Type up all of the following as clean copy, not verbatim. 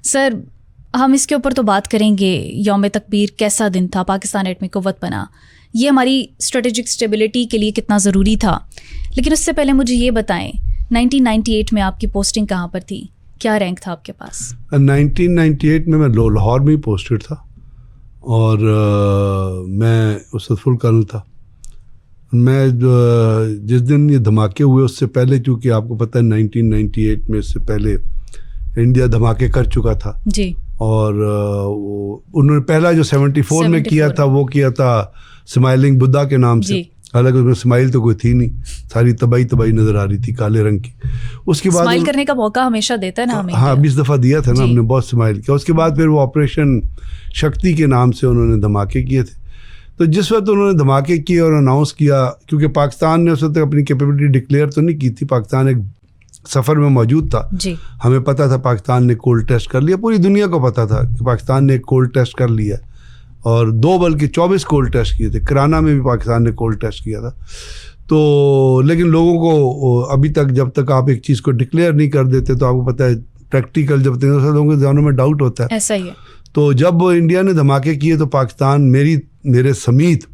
Sir, हम इसके ऊपर तो बात करेंगे, यौम तकबीर कैसा दिन था, पाकिस्तान एटमी कुव्वत बना, ये हमारी स्ट्रेटेजिक स्टेबिलिटी के लिए कितना ज़रूरी था। लेकिन उससे पहले मुझे ये बताएं, 1998 में आपकी पोस्टिंग कहाँ पर थी, क्या रैंक था आपके पास? 1998 में मैं लाहौर में ही पोस्टेड था और मैं उस वक्त फुल कर्नल था। मैं जिस दिन ये धमाके हुए उससे पहले, चूँकि आपको पता है 1998 में इससे पहले इंडिया धमाके कर चुका था जी, और उन्होंने पहला जो 74 में किया था वो किया था स्माइलिंग बुद्धा के नाम से। हालांकि उसमें स्माइल तो कोई थी नहीं, सारी तबाही नजर आ रही थी काले रंग की। उसके बाद स्माइल करने का मौका हमेशा देता है ना हमें। हाँ, 20 दफ़ा दिया था ना हमने, बहुत स्माइल किया। उसके बाद फिर वो ऑपरेशन शक्ति के नाम से उन्होंने धमाके किए थे। तो जिस वक्त उन्होंने धमाके किए और अनाउंस किया, क्योंकि पाकिस्तान ने उस वक्त अपनी कैपेबिलिटी डिक्लेयर तो नहीं की थी, पाकिस्तान एक सफ़र में मौजूद था जी। हमें पता था पाकिस्तान ने कोल्ड टेस्ट कर लिया, पूरी दुनिया को पता था कि पाकिस्तान ने कोल्ड टेस्ट कर लिया, और 2 बल्कि 24 कोल्ड टेस्ट किए थे। कराना में भी पाकिस्तान ने कोल्ड टेस्ट किया था। तो लेकिन लोगों को अभी तक, जब तक आप एक चीज़ को डिक्लेयर नहीं कर देते तो आपको पता है प्रैक्टिकल जब तक लोगों के ज़हनों में डाउट होता है। ऐसा ही है। तो जब इंडिया ने धमाके किए तो पाकिस्तान, मेरे समीत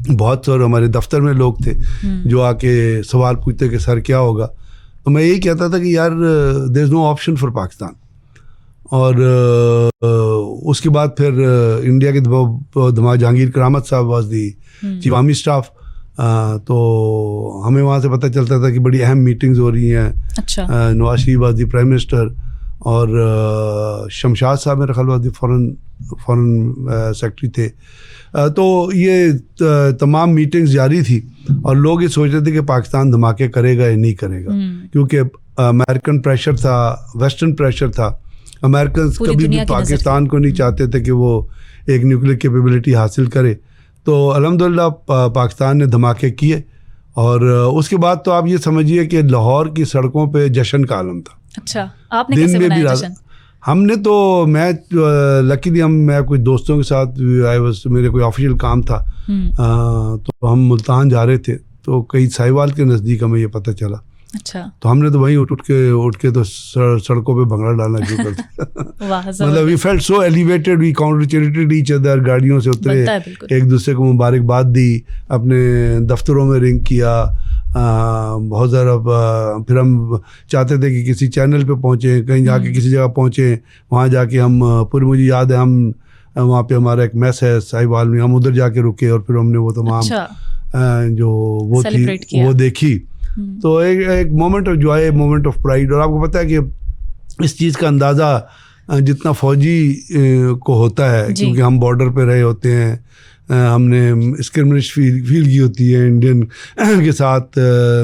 बहुत सारे हमारे दफ्तर में लोग थे जो आके सवाल पूछते कि सर क्या होगा। तो मैं यही कहता था कि यार there is no option for Pakistan. और उसके बाद फिर इंडिया के जहांगीर करामत साहब was the chief army staff. तो हमें वहाँ से पता चलता था कि बड़ी अहम मीटिंग्स हो रही हैं। अच्छा। Nawaz Sharif was the prime minister, और शमशाद साहब मेरे ख्याल वाज दी फॉरेन सेक्रेटरी थे। तो ये तमाम मीटिंग्स जारी थी और लोग ये सोच रहे थे कि पाकिस्तान धमाके करेगा या नहीं करेगा, क्योंकि अमेरिकन प्रेशर था, वेस्टर्न प्रेशर था। अमेरिकन कभी भी पाकिस्तान को नहीं चाहते थे कि वो एक न्यूक्लियर कैपेबिलिटी हासिल करे। तो अल्हम्दुलिल्लाह पाकिस्तान ने धमाके किए, और उसके बाद तो आप ये समझिए कि लाहौर की सड़कों पे जश्न का आलम था। अच्छा, आपने कैसे बनाया जश्न? हमने तो लकीली मैं कुछ दोस्तों के साथ मेरे कोई ऑफिशियल काम था, तो हम मुल्तान जा रहे थे, तो कई साहिवाल के नज़दीक हमें ये पता चला। अच्छा। तो हमने तो वहीं उठ के तो सड़कों पे भंगड़ा डालना शुरू कर दिया। मतलब we felt so elevated, we congratulated each other, गाड़ियों से उतरे, एक दूसरे को मुबारकबाद दी, अपने दफ्तरों में रिंग किया, बहुत ज़्यादा। फिर हम चाहते थे कि किसी चैनल पे पहुँचे, कहीं जाके किसी जगह पहुँचे, वहाँ जाके हम पूरी, मुझे याद है हम वहाँ पे हमारा एक मैस है साहिवाल में, हम उधर जाके रुके और फिर हमने वो तमाम जो वो थी वो देखी। तो एक moment of Joy, moment of pride. और आपको पता है कि इस चीज़ का अंदाज़ा जितना फौजी को होता है, क्योंकि हम बॉर्डर पे रहे होते हैं, हमने स्क्रिमिनेश फील की होती है इंडियन के साथ।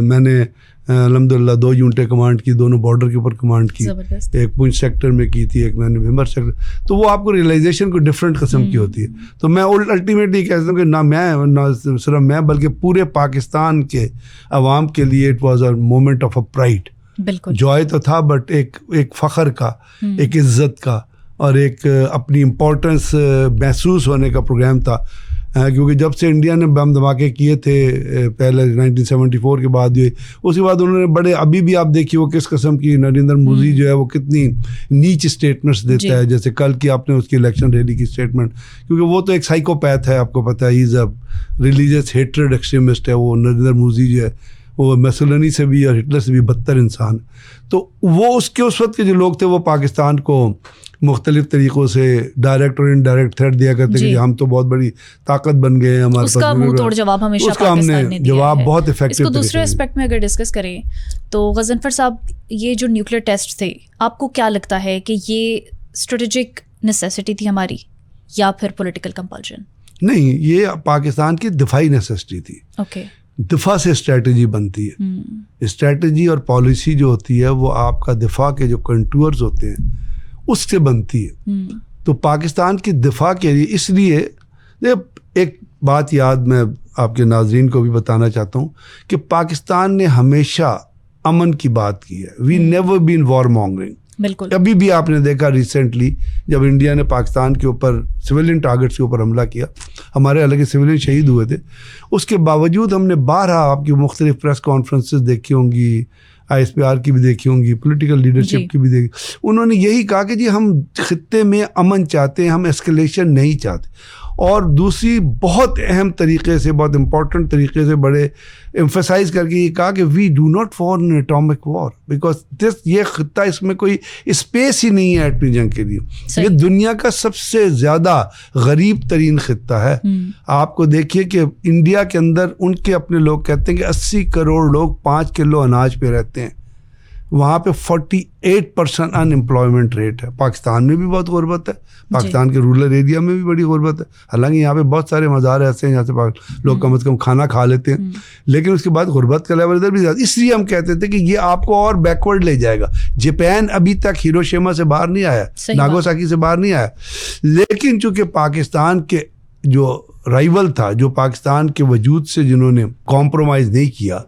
मैंने अल्हम्दुलिल्लाह 2 यूनिटें कमांड की, दोनों बॉर्डर के ऊपर कमांड की, एक पुंछ सेक्टर में की थी, एक मैंने भीमर सेक्टर। तो वो आपको रियलाइजेशन को डिफरेंट किस्म की होती है। तो मैं अल्टीमेटली कहता हूँ कि ना सिर्फ मैं बल्कि पूरे पाकिस्तान के अवाम के लिए it was a moment of a pride. Joy तो था, बट एक फ़ख्र का, एक इज़्ज़त का, और एक अपनी इम्पोर्टेंस महसूस होने का प्रोग्राम था। क्योंकि जब से इंडिया ने बम धमाके किए थे पहले 1974 के बाद, उसके बाद उन्होंने बड़े, अभी भी आप देखिए वो किस किस्म की, नरेंद्र मोदी जो है वो कितनी नीच स्टेटमेंट्स देता है। जैसे कल की आपने उसकी इलेक्शन रैली की स्टेटमेंट, क्योंकि वो तो एक साइकोपैथ है, आपको पता है, he is a religious hatred extremist है वो नरेंद्र मोदी जो है, वो मुसोलिनी से भी और हिटलर से भी बदतर इंसान। तो वो उसके उस वक्त के जो लोग थे वो पाकिस्तान को मुख्तलिफ तरीक़ों से डायरेक्ट और इनडायरेक्ट थ्रेट दिया करते कि हम तो बहुत बड़ी ताकत बन गए हैं, हमारे उसका मुंह तोड़ जवाब हमेशा पाकिस्तान ने दिया जवाब है। बहुत इफेक्टिव। इसको दूसरे एस्पेक्ट में अगर डिस्कस करें तो गज़नफ़र साहब, ये जो न्यूक्लियर टेस्ट थे, आपको क्या लगता है कि ये स्ट्रेटेजिक नेसेसिटी थी हमारी या फिर पॉलिटिकल कंपल्शन? नहीं, ये पाकिस्तान की दिफाई नेसेसिटी थी। ओके। दिफा से स्ट्रेटजी बनती है। स्ट्रेटजी और पॉलिसी जो होती है वो आपका दिफा के जो कंटूर्स होते हैं उससे बनती है। तो पाकिस्तान की दिफा के लिए, इसलिए एक बात याद मैं आपके नाजरीन को भी बताना चाहता हूँ कि पाकिस्तान ने हमेशा अमन की बात की है। We never been war mongering. बिल्कुल। अभी भी आपने देखा रिसेंटली जब इंडिया ने पाकिस्तान के ऊपर सिविलियन टारगेट्स के ऊपर हमला किया, हमारे हालांकि सिविलियन शहीद हुए थे, उसके बावजूद हमने 12 आपकी मुख्तलिफ प्रेस कॉन्फ्रेंसेस देखी होंगी, ISPR की भी देखी होंगी, पॉलिटिकल लीडरशिप की भी देखी। उन्होंने यही कहा कि जी हम खित्ते में अमन चाहते हैं, हम एस्केलेशन नहीं चाहते। और दूसरी बहुत अहम तरीके से, बहुत इम्पोर्टेंट तरीके से बड़े एम्फसाइज करके ये कहा कि we do not for an atomic war because this, ये खित्ता, इसमें कोई स्पेस ही नहीं है एटमी जंग के लिए। ये दुनिया का सबसे ज़्यादा गरीब तरीन खित्ता है। आपको देखिए कि इंडिया के अंदर उनके अपने लोग कहते हैं कि 80 करोड़ लोग 5 किलो अनाज पे रहते हैं। वहाँ पे 48% अनएम्प्लॉयमेंट रेट है। पाकिस्तान में भी बहुत गुर्बत है, पाकिस्तान के रूरल एरिया में भी बड़ी गुर्बत है। हालांकि यहाँ पे बहुत सारे मज़ार ऐसे हैं जहाँ से लोग कम से कम खाना खा लेते हैं, लेकिन उसके बाद गुर्बत का लेवल इधर भी ज़्यादा। इसलिए हम कहते थे कि ये आपको और बैकवर्ड ले जाएगा। जापान अभी तक हिरोशिमा से बाहर नहीं आया, नागोसाकी से बाहर नहीं आया, लेकिन चूँकि पाकिस्तान के जो राइवल था, जो पाकिस्तान के वजूद से जिन्होंने कॉम्प्रोमाइज़ नहीं किया,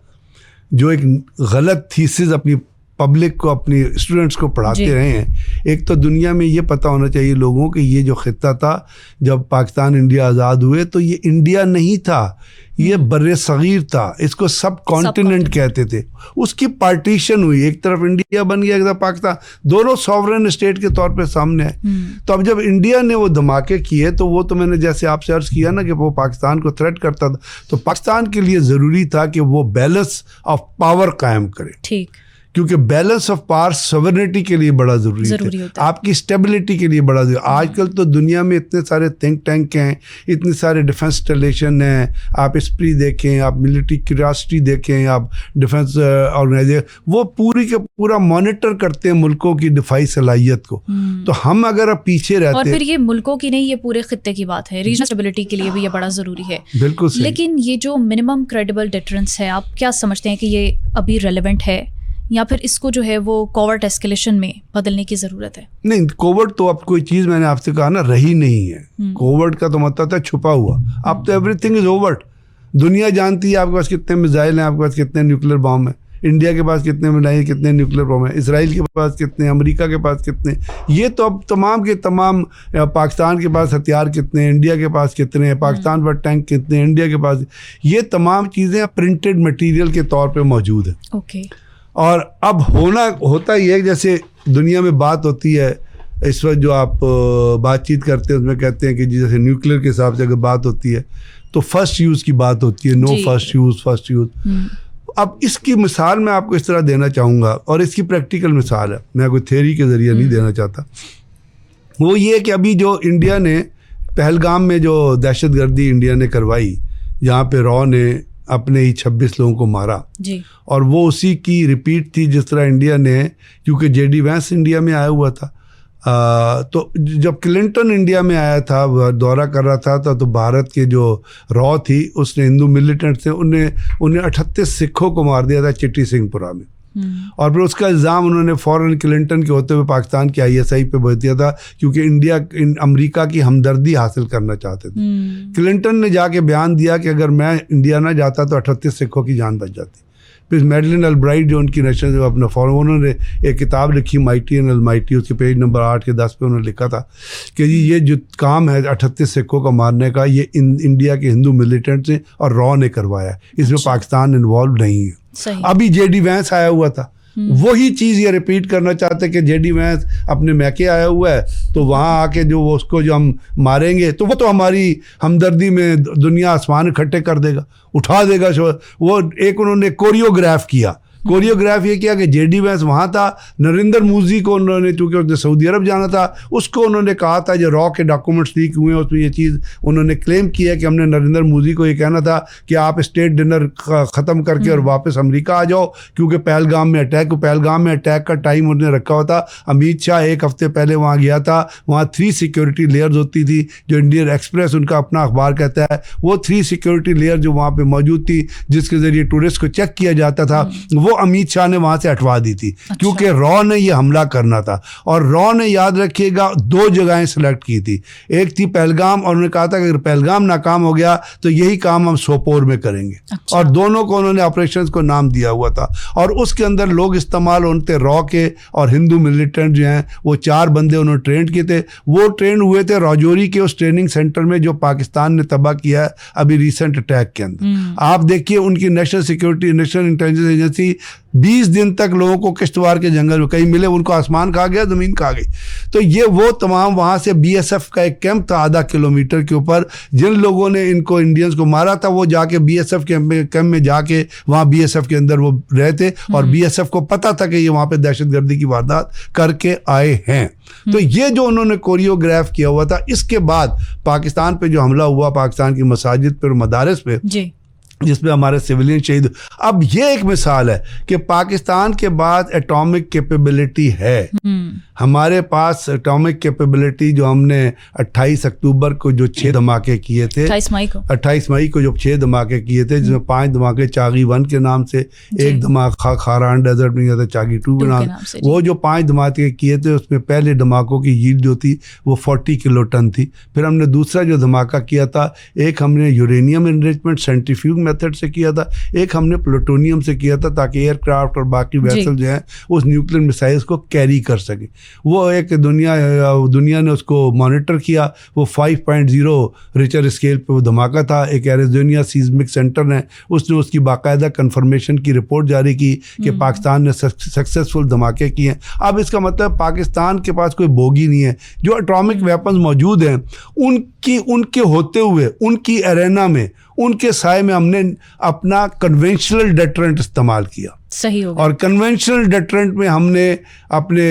जो एक गलत थीसिस अपनी पब्लिक को, अपनी स्टूडेंट्स को पढ़ाते रहे हैं। एक तो दुनिया में ये पता होना चाहिए लोगों कि ये जो खित्ता था, जब पाकिस्तान इंडिया आज़ाद हुए तो ये इंडिया नहीं था, ये बर्रे सगीर था। इसको सब कॉन्टिनेंट कहते थे। उसकी पार्टीशन हुई, एक तरफ इंडिया बन गया, एक तरफ पाकिस्तान, दोनों सॉवरेन स्टेट के तौर पे सामने आए। तो अब जब इंडिया ने वो धमाके किए तो वो, तो मैंने जैसे आपसे अर्ज किया ना कि वो पाकिस्तान को थ्रेट करता था, तो पाकिस्तान के लिए ज़रूरी था कि वो बैलेंस ऑफ पावर कायम करे। ठीक, क्योंकि बैलेंस ऑफ पावर सॉवरेनिटी के लिए बड़ा ज़रूरी होता है, आपकी स्टेबिलिटी के लिए बड़ा ज़रूरी। आजकल तो दुनिया में इतने सारे थिंक टैंक हैं, इतने सारे डिफेंस इंस्टॉलेशन हैं, आप स्प्री देखें, आप मिलिट्री क्यूरियोसिटी देखें, आप डिफेंस ऑर्गेनाइजेशन, वो पूरी के पूरा मॉनिटर करते हैं मुल्कों की दिफाई सलाहियत को। तो हम अगर अब पीछे रहते, और फिर ये मुल्कों की नहीं, ये पूरे खित्ते की बात है, रीजनल स्टेबिलिटी के लिए भी ये बड़ा ज़रूरी है। बिल्कुल। लेकिन ये जो मिनिमम क्रेडिबल डिटरेंस है, आप क्या समझते हैं कि ये अभी रेलेवेंट है या फिर इसको जो है वो कोवर्ट एस्केलेशन में बदलने की ज़रूरत है? नहीं, कोवर्ट तो अब कोई चीज़, मैंने आपसे कहा ना, रही नहीं है। कोवर्ट का तो मतलब था छुपा हुआ। अब तो एवरीथिंग इज ओवर्ट। दुनिया जानती है आपके पास कितने मिसाइल हैं, आपके पास कितने न्यूक्लियर बॉम्ब हैं, इंडिया के पास कितने मिसाइल, कितने न्यूक्लियर बॉम्ब हैं, इसराइल के पास कितने, अमेरिका के पास कितने। ये तो अब तमाम के तमाम, पाकिस्तान के पास हथियार कितने हैं, इंडिया के पास कितने हैं, पाकिस्तान पर टैंक कितने हैं, इंडिया के पास, ये तमाम चीज़ें प्रिंटेड मटीरियल के तौर पर मौजूद हैं। ओके। और अब होता ही है, जैसे दुनिया में बात होती है इस वक्त, जो आप बातचीत करते हैं उसमें कहते हैं कि जैसे न्यूक्लियर के हिसाब से अगर बात होती है तो फर्स्ट यूज़ की बात होती है, नो फर्स्ट यूज़। अब इसकी मिसाल मैं आपको इस तरह देना चाहूँगा, और इसकी प्रैक्टिकल मिसाल है, मैं कोई थ्योरी के ज़रिए नहीं देना चाहता। वो ये कि अभी जो इंडिया ने पहलगाम में जो दहशतगर्दी इंडिया ने करवाई, जहाँ पे रॉ ने अपने ही 26 लोगों को मारा जी, और वो उसी की रिपीट थी जिस तरह इंडिया ने, क्योंकि JD वैंस इंडिया में आया हुआ था, तो जब क्लिंटन इंडिया में आया था, दौरा कर रहा था, तो भारत के जो रॉ थी उसने हिंदू मिलिटेंट थे, उन्हें 38 सिखों को मार दिया था चिट्टी सिंहपुरा में। और फिर उसका इल्ज़ाम उन्होंने फ़ौरन क्लिंटन के होते हुए पाकिस्तान की ISI पे बच दिया था, क्योंकि अमेरिका की हमदर्दी हासिल करना चाहते थे। क्लिंटन ने जाके बयान दिया कि अगर मैं इंडिया ना जाता तो 38 सिखों की जान बच जाती। फिर मैडलिन अलब्राइट जो उनकी नेशनल अपना फॉरन, उन्होंने एक किताब लिखी माइटी एंड अलमाइटी, उसके पेज नंबर 8 के 10 पे उन्होंने लिखा था कि जी ये जो काम है 38 सिखों को मारने का, ये इंडिया के हिंदू मिलिटेंट्स ने और रॉ ने करवाया, इसमें पाकिस्तान इन्वॉल्व नहीं है। अभी JD वैंस आया हुआ था, वही चीज़ ये रिपीट करना चाहते कि JD वैंस अपने मैके आया हुआ है, तो वहाँ आके जो वो उसको जो हम मारेंगे तो वो तो हमारी हमदर्दी में दुनिया आसमान इकट्ठे कर देगा, उठा देगा। वो एक उन्होंने कोरियोग्राफ किया, कोरियोग्राफ ये किया कि JD वैंस वहाँ था, नरेंद्र मोदी को उन्होंने, चूँकि उसने सऊदी अरब जाना था, उसको उन्होंने कहा था, जो रॉ के डॉक्यूमेंट्स लीक हुए हैं उसमें ये चीज़ उन्होंने क्लेम किया कि हमने नरेंद्र मोदी को ये कहना था कि आप स्टेट डिनर ख़त्म करके और वापस अमेरिका आ जाओ, क्योंकि पहलगाम में अटैक का टाइम उन्होंने रखा हुआ था। अमित शाह एक हफ्ते पहले वहाँ गया था, वहाँ 3 सिक्योरिटी लेयर्स होती थी, जो इंडियन एक्सप्रेस उनका अपना अखबार कहता है, वो 3 सिक्योरिटी लेयर जो वहाँ पर मौजूद थी, जिसके ज़रिए टूरिस्ट को चेक किया जाता था, वो अमित शाह ने वहां से हटवा दी थी। अच्छा। क्योंकि रॉ ने ये हमला करना था, और रॉ ने, याद रखिएगा, 2 जगहें सिलेक्ट की थी, एक थी पहलगाम, और उन्होंने कहा था कि अगर पहलगाम नाकाम हो गया तो यही काम हम सोपोर में करेंगे। अच्छा। और दोनों को उन्होंने ऑपरेशंस को नाम दिया हुआ था, और उसके अंदर लोग इस्तेमाल होते रॉ के और हिंदू मिलिटेंट जो हैं, वो 4 बंदे उन्होंने ट्रेन किए थे। वो ट्रेन हुए थे राजौरी के उस ट्रेनिंग सेंटर में जो पाकिस्तान ने तबाह किया है अभी रिसेंट अटैक के अंदर। आप देखिए उनकी नेशनल इंटेलिजेंस एजेंसी 20 दिन तक लोगों को किश्तवाड़ के जंगल में कहीं मिले, उनको आसमान खा गया, ज़मीन खा गई। तो ये वो तमाम, वहाँ से BSF का एक कैंप था आधा किलोमीटर के ऊपर, जिन लोगों ने इनको इंडियंस को मारा था वो जाके BSF कैंप में जाके वहाँ BSF के अंदर वो रहते, और BSF को पता था कि ये वहाँ पे दहशतगर्दी की वारदात करके आए हैं। तो ये जो उन्होंने कोरियोग्राफ किया हुआ था, इसके बाद पाकिस्तान पे जो हमला हुआ, पाकिस्तान की मसाजिद पे और मदारिस पे, जिसमें हमारे सिविलियन शहीद, अब ये एक मिसाल है कि पाकिस्तान के बाद एटॉमिक कैपेबिलिटी है। हमारे पास एटॉमिक कैपेबिलिटी, जो हमने 28 अक्टूबर को जो 6 धमाके किए थे, 28 मई को जो 6 धमाके किए थे, जिसमें 5 धमाके चागी 1 के नाम से, एक धमाका खारान डेजर्ट में था चागी 2 के नाम से। वो जो 5 धमाके किए थे, उसमें पहले धमाकों की यील्ड जो थी वो 40 किलो टन थी। फिर हमने दूसरा जो धमाका किया था, एक हमने यूरेनियम एनरिचमेंट सेंट्रीफ्यूज मेथड से किया था, एक हमने प्लूटोनियम से किया था, ताकि एयरक्राफ्ट और बाकी वेसल जो हैं उस न्यूक्लियर मिसाइल्स को कैरी कर सके। वो एक दुनिया ने उसको मॉनिटर किया। वो 5.0 रिचर स्केल पे वो धमाका था। एक एरिज़ोना सीस्मिक सेंटर ने उसने उसकी बाकायदा कंफर्मेशन की रिपोर्ट जारी की कि पाकिस्तान ने सक्सेसफुल धमाके किए हैं। अब इसका मतलब पाकिस्तान के पास कोई बोगी नहीं है। जो एटॉमिक वेपन्स मौजूद हैं, उनके होते हुए उनकी एरेना में, उनके साए में हमने अपना कन्वेंशनल डेटरेंट इस्तेमाल किया। सही हो गया। और कन्वेंशनल डेटरेंट में हमने अपने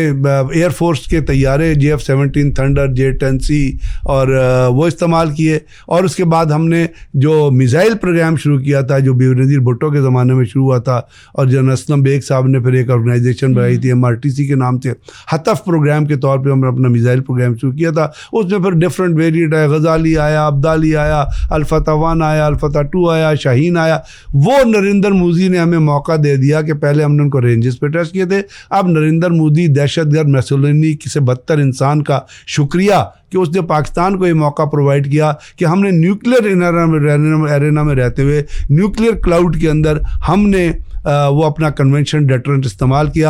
एयरफोर्स के तैयारे JF-17 थंडर, J-10C और वो इस्तेमाल किए। और उसके बाद हमने जो मिसाइल प्रोग्राम शुरू किया था, जो बेनज़ीर भुट्टो के ज़माने में शुरू हुआ था, और जनरल असलम बेग साहब ने फिर एक ऑर्गेनाइजेशन बनाई थी MRTC के नाम से, हतफ प्रोग्राम के तौर पर हमने अपना मिसाइल प्रोग्राम शुरू किया था। उसमें फिर डिफरेंट वेरिएंट आया, गजाली आया, अब्दाली आया, अल-फतह 1 आया, अल-फतह 2 आया, शाहीन आया। वो नरेंद्र मोदी ने हमें मौका दे दिया कि पहले हमने उनको रेंजेस पे टेस्ट किए थे, अब नरेंद्र मोदी दहशतगर्द मैसोलिनी से बदतर इंसान का शुक्रिया कि उसने पाकिस्तान को ये मौका प्रोवाइड किया कि हमने न्यूक्लियर एरेना में रहते हुए न्यूक्लियर क्लाउड के अंदर हमने वो अपना कन्वेंशन डेटरेंट इस्तेमाल किया।